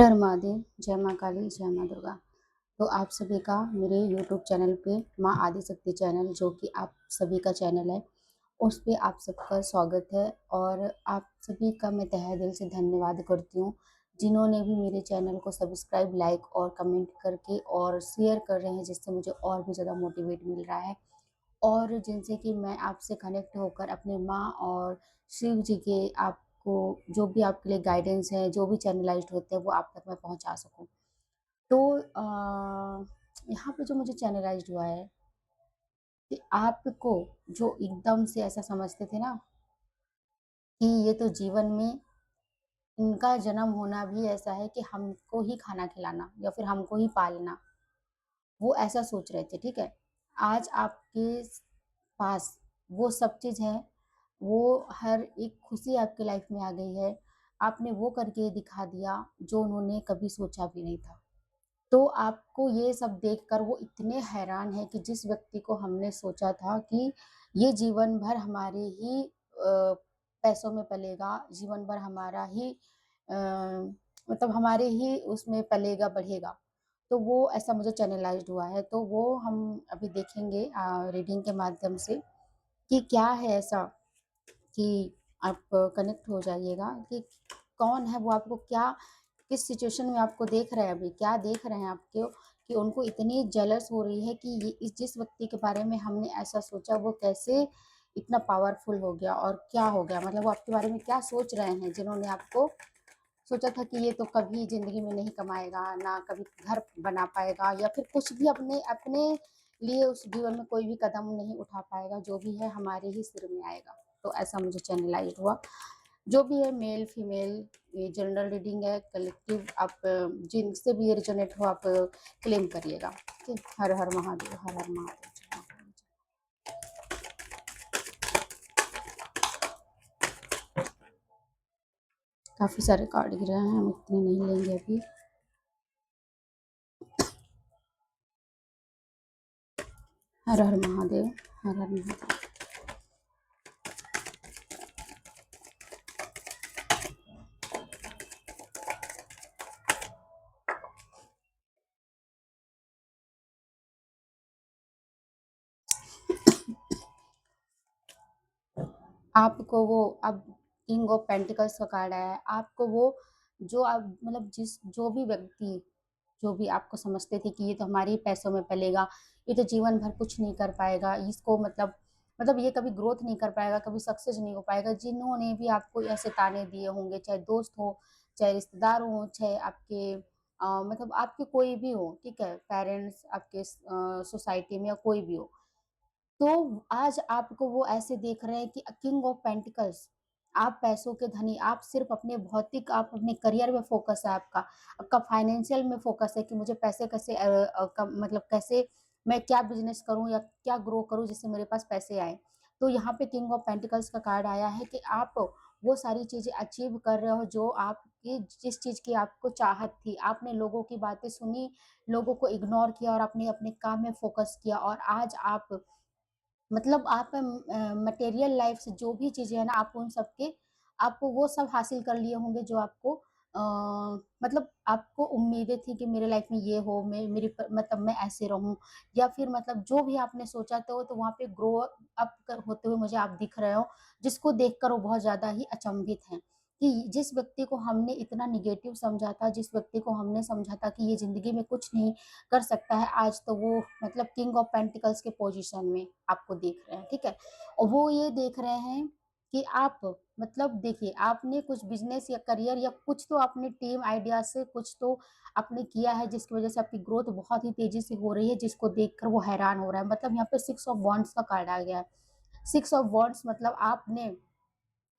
हर हर महादेव, जय माँ काली, जय माँ दुर्गा। तो आप सभी का मेरे यूट्यूब चैनल पे माँ आदिशक्ति चैनल जो कि आप सभी का चैनल है, उस पे आप सबका स्वागत है और आप सभी का मैं तहे दिल से धन्यवाद करती हूँ, जिन्होंने भी मेरे चैनल को सब्सक्राइब, लाइक और कमेंट करके और शेयर कर रहे हैं, जिससे मुझे और भी ज़्यादा मोटिवेट मिल रहा है और जिनसे कि मैं आपसे कनेक्ट होकर अपने माँ और शिव जी के आपको जो भी आपके लिए गाइडेंस है, जो भी चैनलाइज़्ड होते हैं, वो आप तक मैं पहुँचा सकूँ। तो यहाँ पे जो मुझे चैनलाइज़्ड हुआ है कि आपको जो एकदम से ऐसा समझते थे ना कि ये तो जीवन में इनका जन्म होना भी ऐसा है कि हमको ही खाना खिलाना या फिर हमको ही पालना, वो ऐसा सोच रहे थे, ठीक है? आज आपके पास वो सब चीज़ है, वो हर एक खुशी आपकी लाइफ में आ गई है। आपने वो करके दिखा दिया जो उन्होंने कभी सोचा भी नहीं था। तो आपको ये सब देखकर वो इतने हैरान हैं कि जिस व्यक्ति को हमने सोचा था कि ये जीवन भर हमारे ही पैसों में पलेगा, जीवन भर हमारा ही मतलब हमारे ही उसमें पलेगा, बढ़ेगा। तो वो ऐसा मुझे चैनलाइज़्ड हुआ है, तो वो हम अभी देखेंगे रीडिंग के माध्यम से कि क्या है ऐसा कि आप कनेक्ट हो जाइएगा कि कौन है वो आपको क्या किस सिचुएशन में आपको देख रहे हैं अभी, क्या देख रहे हैं आपको कि उनको इतनी जेलस हो रही है कि ये इस जिस व्यक्ति के बारे में हमने ऐसा सोचा वो कैसे इतना पावरफुल हो गया और क्या हो गया? मतलब वो आपके बारे में क्या सोच रहे हैं जिन्होंने आपको सोचा था कि ये तो कभी ज़िंदगी में नहीं कमाएगा, ना कभी घर बना पाएगा या फिर कुछ भी अपने अपने लिए उस जीवन में कोई भी कदम नहीं उठा पाएगा, जो भी है हमारे ही सिर में आएगा। तो ऐसा मुझे चैनलाइज़्ड हुआ। जो भी है मेल, फीमेल ये जनरल रीडिंग है, कलेक्टिव आप जिनसे भी ये रिजोनेट हो आप क्लेम करिएगा। ठीक है? हर हर महादेव, हर हर महादेव। जय महाकाल। काफ़ी सारे कार्ड गिरे हैं, हम इतने नहीं लेंगे अभी। हर हर महादेव, हर हर महादेव। आपको वो अब किंग ऑफ पेंटिकल्स का कार्ड आया है। आपको वो जो आप मतलब जो भी व्यक्ति जो भी आपको समझते थे कि ये तो हमारे ही पैसों में पलेगा, ये तो जीवन भर कुछ नहीं कर पाएगा, इसको मतलब ये कभी ग्रोथ नहीं कर पाएगा, कभी सक्सेस नहीं हो पाएगा, जिन्होंने भी आपको ऐसे ताने दिए होंगे, चाहे दोस्त हो, चाहे रिश्तेदार हो, चाहे आपके मतलब आपके कोई भी हो, ठीक है? पेरेंट्स आपके सोसाइटी में या कोई भी हो। तो आज आपको वो ऐसे देख रहे हैं कि किंग ऑफ पेंटिकल्स आप पैसों के धनी, आप सिर्फ़ अपने भौतिक आप अपने करियर में फ़ोकस है आपका। आपका फाइनेंशियल में फ़ोकस है कि मुझे पैसे कैसे कम मतलब कैसे मैं क्या बिज़नेस करूँ या क्या ग्रो करूँ जिससे मेरे पास पैसे आएँ। तो यहाँ पे किंग ऑफ पेंटिकल्स का कार्ड आया है कि आप वो सारी चीज़ें अचीव कर रहे हो जो आपकी जिस चीज़ की आपको चाहत थी। आपने लोगों की बातें सुनी, लोगों को इग्नोर किया और आपने अपने काम में फ़ोकस किया और आज आप मतलब आप मटेरियल लाइफ से जो भी चीज़ें हैं ना, आप उन सब के आपको वो सब हासिल कर लिए होंगे जो आपको मतलब आपको उम्मीदें थी कि मेरे लाइफ में ये हो, मैं मेरी प मतलब मैं ऐसे रहूँ या फिर मतलब जो भी आपने सोचा तो वहाँ पे ग्रो अप कर होते हुए मुझे आप दिख रहे हो, जिसको देखकर वो बहुत ज़्यादा ही अचंभित हैं, कि जिस व्यक्ति को हमने इतना नेगेटिव समझा था, जिस व्यक्ति को हमने समझा था कि ये ज़िंदगी में कुछ नहीं कर सकता है, आज तो वो मतलब किंग ऑफ पेंटिकल्स के पोजीशन में आपको देख रहे हैं, ठीक है? और वो ये देख रहे हैं कि आप मतलब देखिए, आपने कुछ बिज़नेस या करियर या कुछ तो आपने टीम आइडिया से कुछ तो आपने किया है, जिसकी वज़ह से आपकी ग्रोथ बहुत ही तेज़ी से हो रही है, जिसको देखकर वो हैरान हो रहा है। मतलब यहाँ पे 6 ऑफ वांड्स का कार्ड आ गया है। 6 ऑफ वांड्स मतलब आपने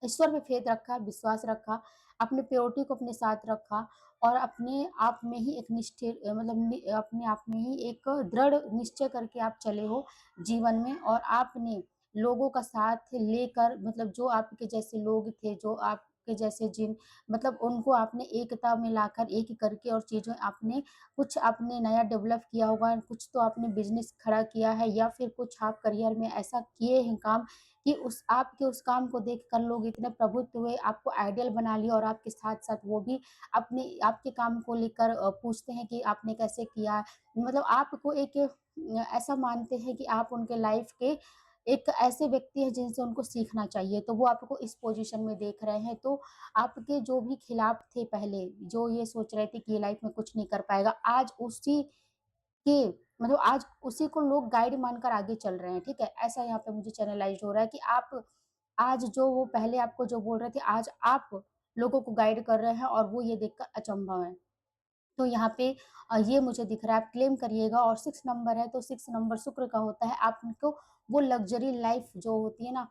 ईश्वर पे फेथ रखा, विश्वास रखा, अपने प्योरिटी को अपने साथ रखा और अपने आप में ही एक मतलब अपने आप में ही एक दृढ़ निश्चय करके आप चले हो जीवन में और आपने लोगों का साथ लेकर मतलब जो आपके जैसे लोग थे, जो आपके जैसे जिन मतलब उनको आपने एकता में लाकर एक करके और चीज़ें आपने कुछ आपने नया डेवलप किया होगा, कुछ तो आपने बिज़नेस खड़ा किया है या फिर कुछ आप करियर में ऐसा किए हैं काम कि उस आपके उस काम को देखकर लोग इतने प्रभुत्व हुए, आपको आइडियल बना लिया और आपके साथ-साथ वो भी अपने आपके काम को लेकर पूछते हैं कि आपने कैसे किया? मतलब आपको एक ऐसा मानते हैं कि आप उनके लाइफ़ के एक ऐसे व्यक्ति हैं जिनसे उनको सीखना चाहिए, तो वो आपको इस पोज़ीशन में देख रहे हैं। तो आपके जो भी खिलाफ थे पहले, जो ये सोच रहे थे कि ये लाइफ़ में कुछ नहीं कर पाएगा, आज उसी के मतलब आज उसी को लोग गाइड मानकर आगे चल रहे हैं, ठीक है? ऐसा यहाँ पे मुझे चैनलाइज़ हो रहा है कि आप आज जो वो पहले आपको जो बोल रहे थे, आज आप लोगों को गाइड कर रहे हैं और वो ये देखकर अचंभव है। तो यहाँ पे ये मुझे दिख रहा है, आप क्लेम करिएगा और 6 नंबर है, तो 6 नंबर शुक्र का होता है। आपको वो लग्ज़री लाइफ़ जो होती है ना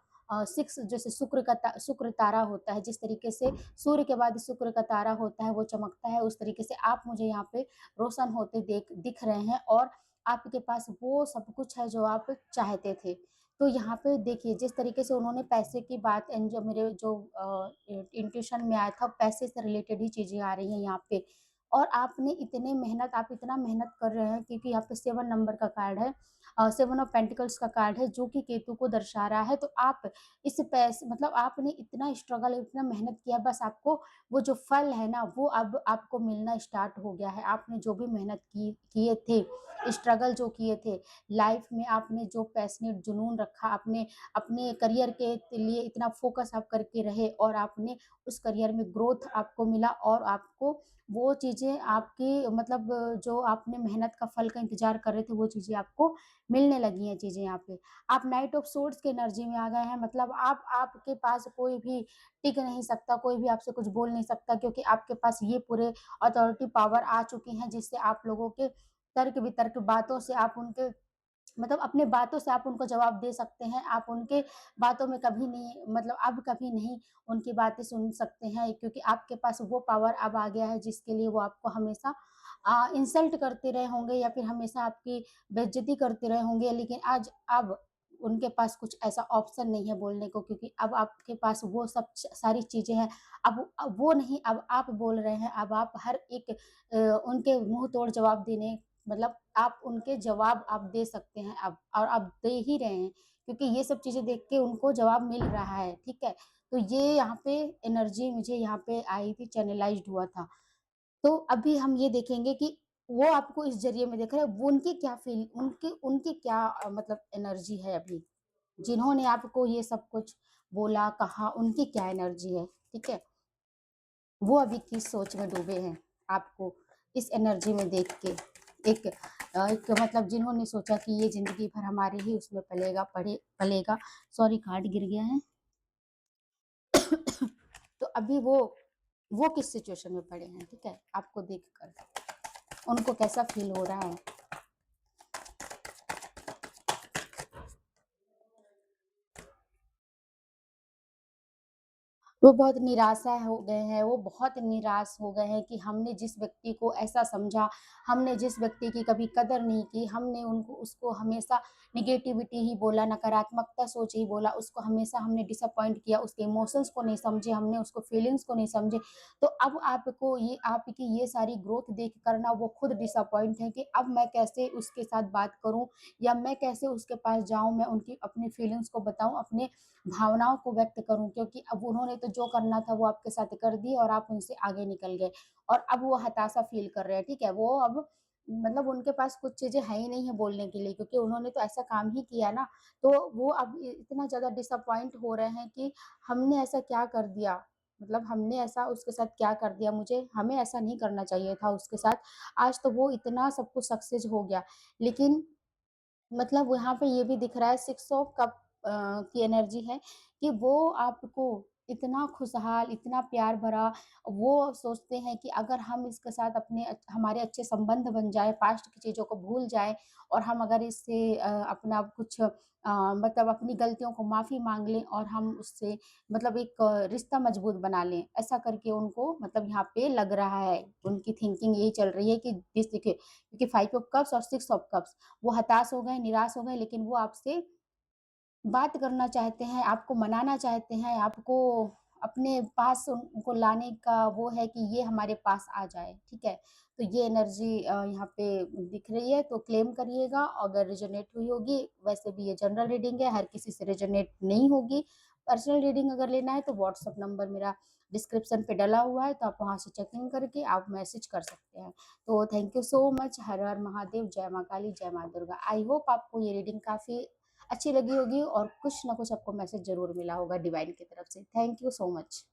6 जैसे शुक्र तारा होता है, जिस तरीके से सूर्य के बाद शुक्र का तारा होता है, वो चमकता है, उस तरीके से आप मुझे यहाँ पे रोशन होते दिख रहे हैं और आपके पास वो सब कुछ है जो आप चाहते थे। तो यहाँ पे देखिए, जिस तरीके से उन्होंने पैसे की बात एंड जो मेरे जो इंट्यूशन में आया था, पैसे से रिलेटेड ही चीज़ें आ रही हैं यहाँ पे। और आपने इतने मेहनत आप इतना मेहनत कर रहे हैं क्योंकि यहाँ पे 7 नंबर का कार्ड है 7 ऑफ पेंटिकल्स का कार्ड है जो कि केतु को दर्शा रहा है। तो आप इस पैसे मतलब आपने इतना स्ट्रगल, इतना मेहनत किया, बस आपको वो जो फल है ना, वो अब आपको मिलना स्टार्ट हो गया है। आपने जो भी मेहनत किए थे, स्ट्रगल जो किए थे, लाइफ में आपने जो पैशनेट जुनून रखा, आपने अपने करियर के लिए इतना फ़ोकस आप करके रहे और आपने उस करियर में ग्रोथ आपको मिला और आपको वो चीज़ें आपकी मतलब जो आपने मेहनत का फल का इंतज़ार कर रहे थे, वो चीज़ें आपको मिलने लगी हैं चीज़ें यहाँ पे। आप नाइट ऑफ सोर्ड्स की एनर्जी में आ गए हैं, मतलब आपके पास कोई भी टिक नहीं सकता, कोई भी आपसे कुछ बोल नहीं सकता क्योंकि आपके पास ये पूरे अथॉरिटी पावर आ चुकी हैं जिससे आप लोगों के तर्क-वितर्क बातों से आप उनके मतलब अपने बातों से आप उनको जवाब दे सकते हैं। आप उनके बातों में कभी नहीं मतलब अब कभी नहीं उनकी बातें सुन सकते हैं क्योंकि आपके पास वो पावर अब आ गया है जिसके लिए वो आपको हमेशा इंसल्ट करते रहे होंगे या फिर हमेशा आपकी बेइज़्ज़ती करते रहे होंगे। लेकिन आज अब उनके पास कुछ ऐसा ऑप्शन नहीं है बोलने को क्योंकि अब आपके पास वो सब सारी चीज़ें हैं। अब वो नहीं, अब आप बोल रहे हैं। अब आप हर एक उनके मुँह तोड़ जवाब देने मतलब आप उनके जवाब आप दे सकते हैं अब और आप दे ही रहे हैं क्योंकि ये सब चीज़ें देख के उनको जवाब मिल रहा है, ठीक है? तो ये यहाँ पे एनर्जी मुझे यहाँ पे आई थी, चैनलाइज़्ड हुआ था। तो अभी हम ये देखेंगे कि वो आपको इस ज़रिए में देख रहे हैं, वो उनकी क्या उनकी उनकी क्या मतलब एनर्जी है अभी, जिन्होंने आपको ये सब कुछ बोला, कहा, उनकी क्या एनर्जी है, ठीक है? वो अभी किस सोच में डूबे हैं, आपको इस एनर्जी में देख के। एक मतलब जिन्होंने सोचा कि ये ज़िंदगी भर हमारे ही उसमें पलेगा सॉरी कार्ड गिर गया है। तो अभी वो किस सिचुएशन में पड़े हैं, ठीक है? आपको देखकर उनको कैसा फ़ील हो रहा है? वो बहुत निराशा हो गए हैं, वो बहुत निराश हो गए हैं कि हमने जिस व्यक्ति को ऐसा समझा, हमने जिस व्यक्ति की कभी कदर नहीं की, हमने उनको उसको हमेशा नेगेटिविटी ही बोला, नकारात्मकता सोच ही बोला, उसको हमेशा हमने डिसअपॉइंट किया, उसके इमोशंस को नहीं समझे, हमने उसको फीलिंग्स को नहीं समझे। तो अब आपको ये आपकी ये सारी ग्रोथ देख कर ना वो खुद डिसअपॉइंट है कि अब मैं कैसे उसके साथ बात करूँ या मैं कैसे उसके पास जाऊँ, मैं उनकी अपनी फीलिंग्स को बताऊँ, अपने भावनाओं को व्यक्त करूँ क्योंकि अब उन्होंने तो जो करना था वो आपके साथ कर दिया और आप उनसे आगे निकल गए और अब वो हताशा फ़ील कर रहे हैं, ठीक है? वो अब मतलब उनके पास कुछ चीज़ें है ही नहीं है बोलने के लिए क्योंकि उन्होंने तो ऐसा काम ही किया ना, तो वो अब इ इतना ज़्यादा डिसअपॉइंट हो रहे हैं कि हमने ऐसा क्या कर दिया? मतलब हमने ऐसा उसके साथ क्या कर दिया? हमें ऐसा नहीं करना चाहिए था उसके साथ। आज तो वो इतना सब कुछ सक्सेस हो गया, लेकिन मतलब यहाँ पे ये भी दिख रहा है 6 ऑफ कप की एनर्जी है कि वो आपको इतना खुशहाल, इतना प्यार भरा वो सोचते हैं कि अगर हम इसके साथ हमारे अच्छे संबंध बन जाएँ, पास्ट की चीज़ों को भूल जाएँ और हम अगर इससे अपना कुछ मतलब अपनी गलतियों को माफ़ी माँग लें और हम उससे मतलब एक रिश्ता मजबूत बना लें। ऐसा करके उनको मतलब यहाँ पे लग रहा है, उनकी थिंकिंग यही चल रही है कि जिस देखिए क्योंकि 5 ऑफ कप्स और 6 ऑफ कप्स वो हताश हो गए, निराश हो गए, लेकिन वो आपसे बात करना चाहते हैं, आपको मनाना चाहते हैं, आपको अपने पास उनको लाने का वो है कि ये हमारे पास आ जाए, ठीक है? तो ये एनर्जी यहाँ पे दिख रही है, तो क्लेम करिएगा। अगर रेज़ोनेट हुई होगी, वैसे भी ये जनरल रीडिंग है, हर किसी से रेज़ोनेट नहीं होगी। पर्सनल रीडिंग अगर लेना है तो व्हाट्सएप नंबर मेरा डिस्क्रिप्शन पे डला हुआ है, तो आप वहाँ से चेक इन करके आप मैसेज कर सकते हैं। तो थैंक यू सो मच। हर हर महादेव, जय माँ काली, जय माँ दुर्गा। आई होप आपको ये रीडिंग काफ़ी अच्छी लगी होगी और कुछ ना कुछ आपको मैसेज ज़रूर मिला होगा डिवाइन की तरफ से। Thank you so much.